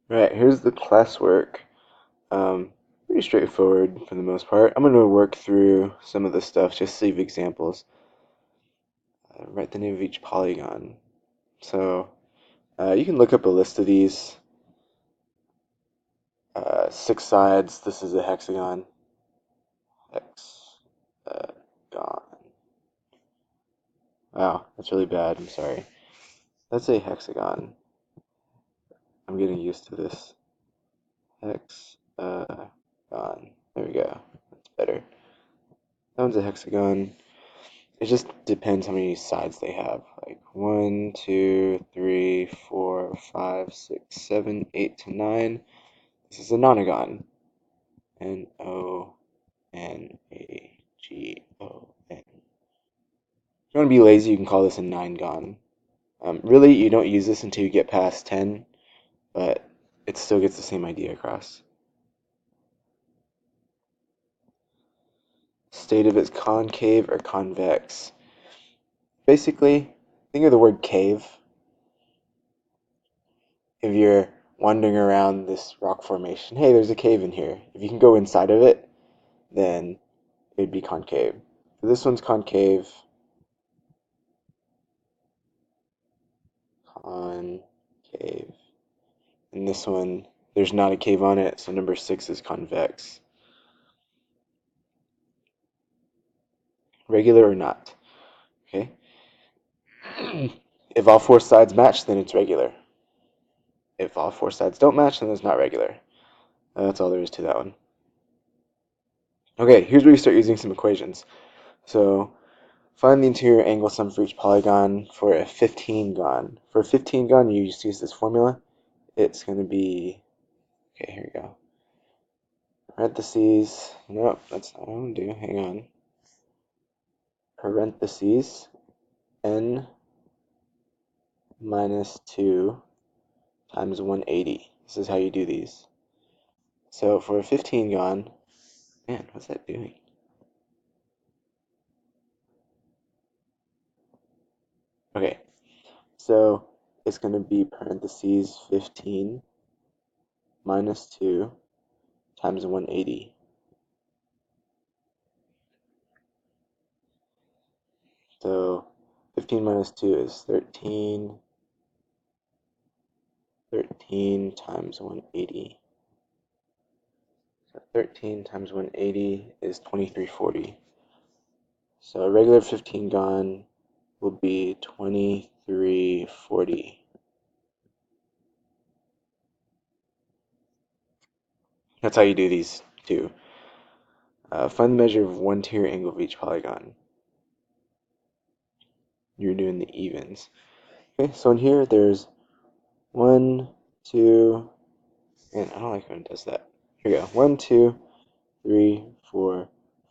Right, here's the classwork. Um, Pretty straightforward for the most part. I'm going to work through some of the stuff, just save examples. Write the name of each polygon. So you can look up a list of these. 6 sides. This is a hexagon. Hexagon. Wow, that's really bad. I'm sorry. That's a hexagon. I'm getting used to this. Hexagon. There we go. That's better. That one's a hexagon. It just depends how many sides they have. Like 1, 2, 3, 4, 5, 6, 7, 8 to 9. This is a nonagon. Nonagon. If you want to be lazy, you can call this a 9gon. Really, you don't use this until you get past 10, but it still gets the same idea across. State of it's concave or convex. Basically, think of the word cave. If you're wandering around this rock formation, hey, there's a cave in here. If you can go inside of it, then it'd be concave. So this one's concave. Concave. And this one, there's not a cave on it, so number 6 is convex. Regular or not. Okay. If all 4 sides match, then it's regular. If all 4 sides don't match, then it's not regular. That's all there is to that one. Okay, here's where you start using some equations. So find the interior angle sum for each polygon for a 15gon. For a 15gon, you just use this formula. It's going to be, okay, here we go. Parentheses, nope, that's not what I'm going to do, hang on. Parentheses, n minus 2 times 180. This is how you do these. So for a 15gon, man, what's that doing? Okay, so it's going to be parentheses 15 minus 2 times 180. So 15 minus 2 is 13. 13 times 180. So 13 times 180 is 2340. So a regular 15gon will be 2340. That's how you do these two. Find the measure of one interior angle of each polygon. You're doing the evens. Okay, so in here there's 1, 2, and I don't like when it does that. Here we go. 1, 2, 3, 4,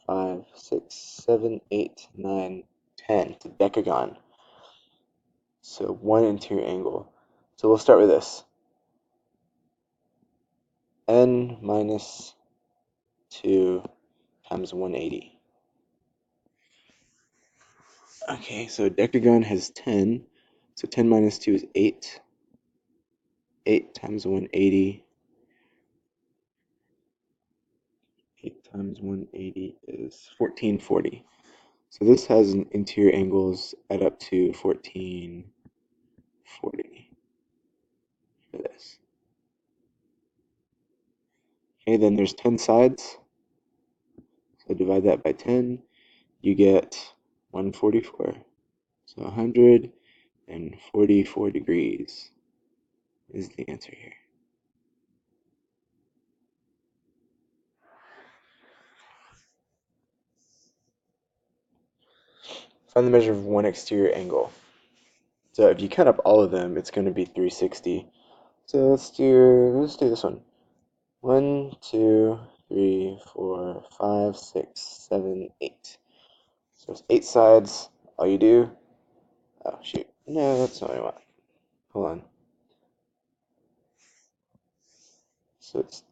5, 6, 7, 8, 9, 10. It's a decagon. So one interior angle. So we'll start with this. N minus 2 times 180. Okay, so a decagon has 10. So 10 minus 2 is 8. 8 times 180. 8 times 180 is 1440. So this has an interior angles add up to 1440 for this. Okay, then there's 10 sides. So divide that by 10. You get 144. So 144 degrees is the answer here. Find the measure of one exterior angle. So if you count up all of them, it's going to be 360. So let's do this one. 1, 2, 3, 4, 5, 6, 7, 8. So it's 8 sides. All you do, oh shoot, no, that's not what I want. Hold on. So it's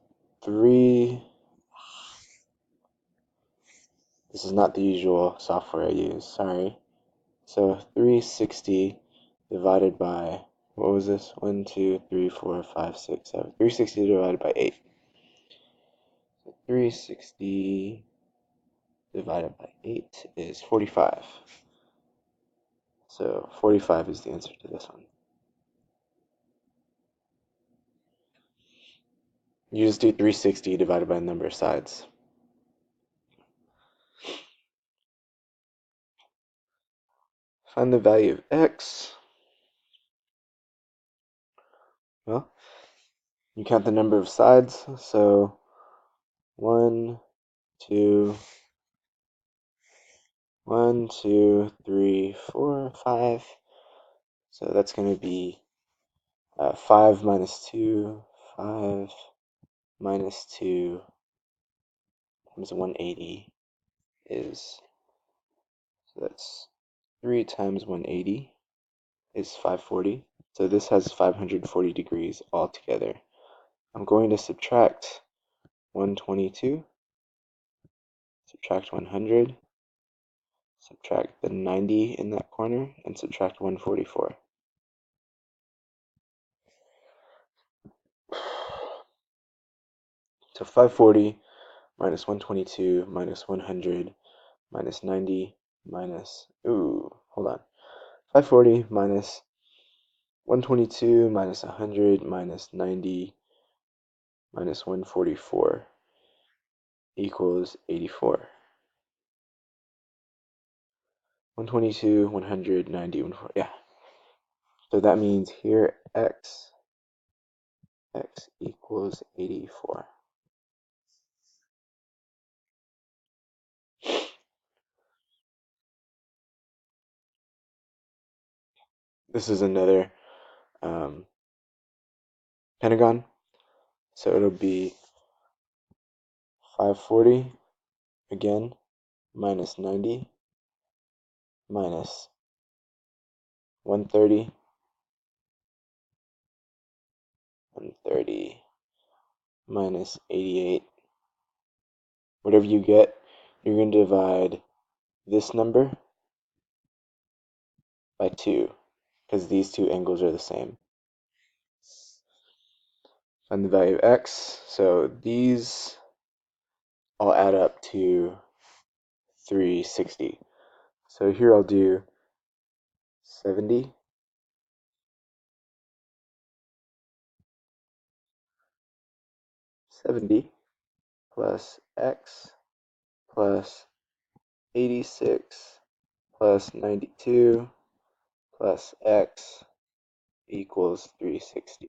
3. This is not the usual software I use, sorry. So 360 divided by what was this? 1, 2, 3, 4, 5, 6, 7. 360 divided by 8. 360 divided by 8 is 45. So 45 is the answer to this one. You just do 360 divided by the number of sides. Find the value of x. Well, you count the number of sides. So 1, 2, 1, 2, 3, 4, 5. So that's going to be 5 minus 2, 5 minus 2 times 180 is, so that's 3 times 180 is 540. So this has 540 degrees altogether. I'm going to subtract 122, subtract 100, subtract the 90 in that corner, and subtract 144. So 540 minus 122 minus 100 minus 90 minus, hold on. 540 minus 122 minus 100 minus 90 minus 144 equals 84. 122, 100, 90, 140, yeah. So that means here x equals 84. This is another pentagon. So it'll be 540 again minus 90 minus 130, 130 minus 88. Whatever you get, you're going to divide this number by 2 because these two angles are the same. Find the value of x. So these all add up to 360. So here I'll do 70 plus x plus 86 plus 92 plus x equals 360.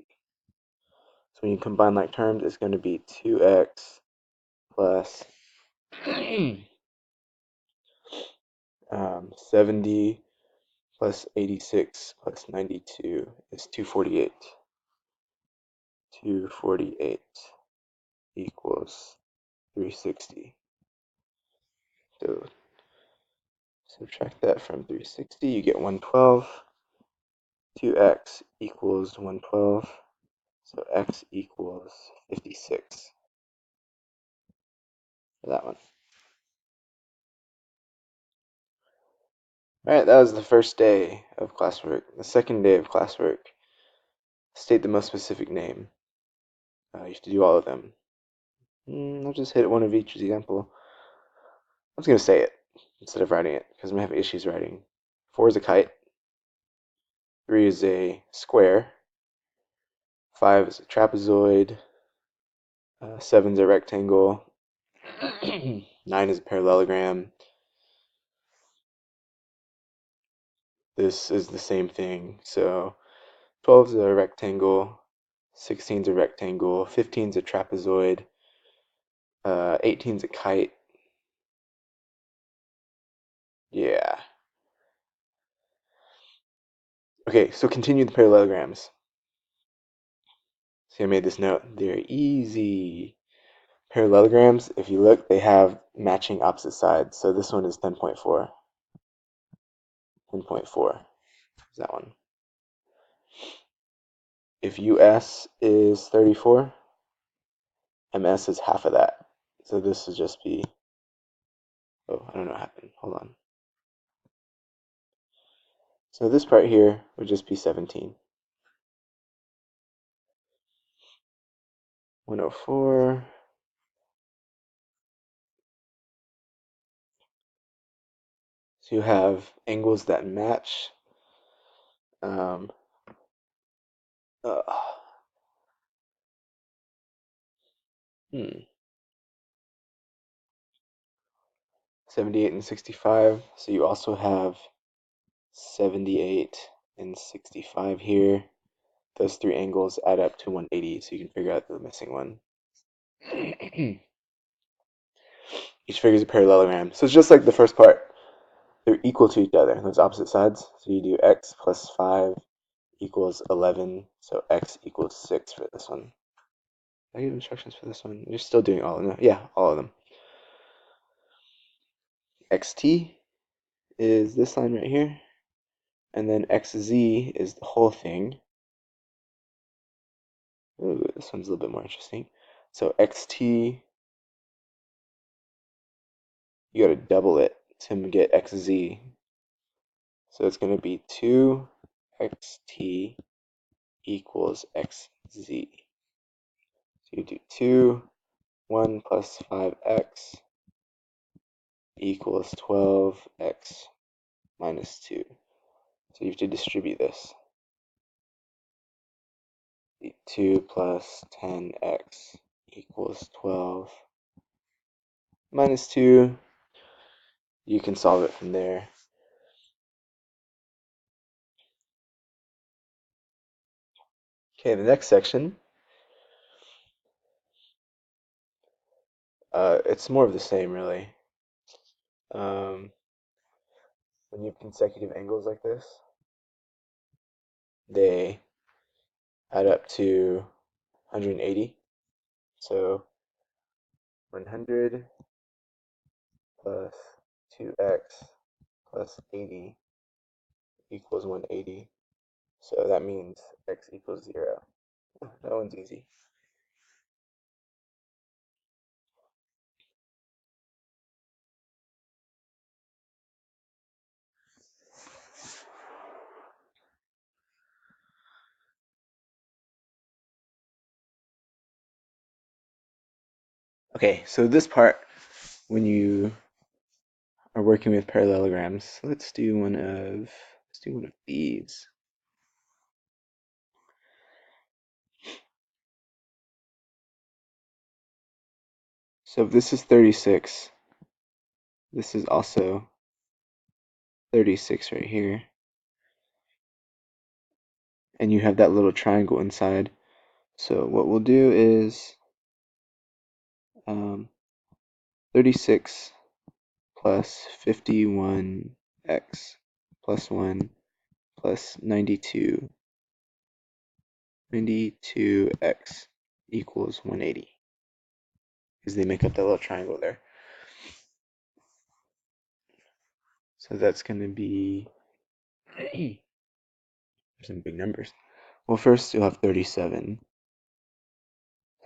So when you combine like terms, it's going to be 2x plus 70 plus 86 plus 92 is 248. 248 equals 360. So subtract that from 360, you get 112. 2x equals 112, so x equals 56 for that one. Alright, that was the first day of classwork. The second day of classwork, state the most specific name. You have to do all of them. I'll just hit one of each example. I'm just going to say it instead of writing it because I'm having issues writing. 4 is a kite. 3 is a square. 5 is a trapezoid. 7 is a rectangle. 9 is a parallelogram. This is the same thing. So 12 is a rectangle. 16 is a rectangle. 15 is a trapezoid. 18 is a kite. Yeah. Okay, so continue the parallelograms. See, I made this note. They're easy. Parallelograms, if you look, they have matching opposite sides. So this one is 10.4. 10.4 is that one. If US is 34, MS is half of that. So this would just be, oh, I don't know what happened. Hold on. So this part here would just be 17. 104. So you have angles that match. Um, uh, hmm, 78 and 65. So you also have 78 and 65 here. Those three angles add up to 180, so you can figure out the missing one. Each figure is a parallelogram. So it's just like the first part. They're equal to each other, those opposite sides. So you do x plus 5 equals 11. So x equals 6 for this one. Did I give instructions for this one? You're still doing all of them. Yeah, all of them. xt is this line right here. And then xz is the whole thing. Ooh, this one's a little bit more interesting. So xt, you got to double it to get xz. So it's going to be 2xt equals xz. So you do 2, 1 plus 5x equals 12x minus 2. So you have to distribute this. 2 plus 10x equals 12 minus 2. You can solve it from there. Okay, the next section, it's more of the same, really. When you have consecutive angles like this, they add up to 180. So 100 plus 2x plus 80 equals 180. So that means x equals 0. That one's easy. Okay, so this part, when you are working with parallelograms, let's do one of these. So if this is 36, this is also 36 right here. And you have that little triangle inside. So what we'll do is 36 plus 51x plus 1 plus 92x equals 180. Because they make up that little triangle there. So that's going to be some big numbers. Well, first you'll have 37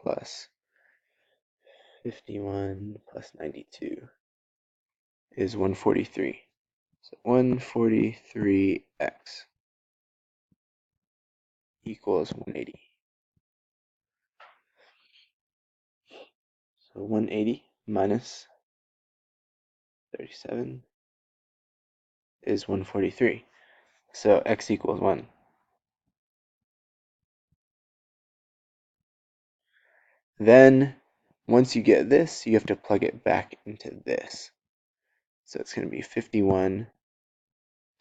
plus 51 plus 92 is 143. So 143x equals 180. So 180 minus 37 is 143. So x equals 1. Then, once you get this, you have to plug it back into this. So it's going to be 51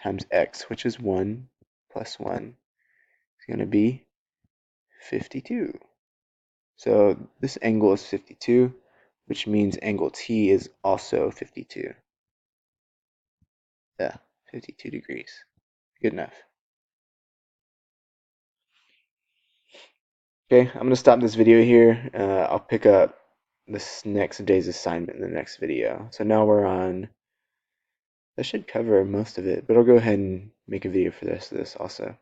times x, which is 1 plus 1. It's going to be 52. So this angle is 52, which means angle T is also 52. Yeah, 52 degrees. Good enough. Okay, I'm going to stop this video here. I'll pick up this next day's assignment in the next video. So now we're on, that should cover most of it, but I'll go ahead and make a video for this also.